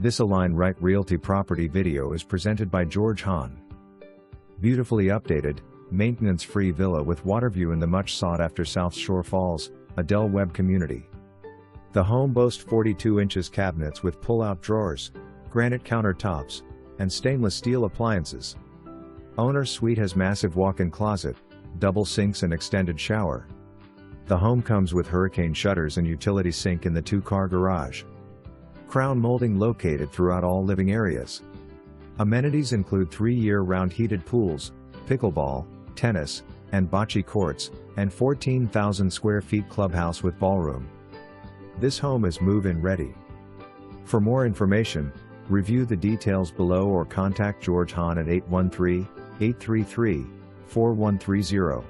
This Align Right Realty property video is presented by George Hahn. Beautifully updated, maintenance-free villa with water view in the much sought-after South Shore Falls, Adele Webb community. The home boasts 42 inches cabinets with pull-out drawers, granite countertops, and stainless steel appliances. Owner's suite has massive walk-in closet, double sinks and extended shower. The home comes with hurricane shutters and utility sink in the 2-car garage. Crown molding located throughout all living areas. Amenities include 3 year-round heated pools, pickleball, tennis, and bocce courts, and 14,000 square feet clubhouse with ballroom. This home is move-in ready. For more information, review the details below or contact George Hahn at 813-833-4130.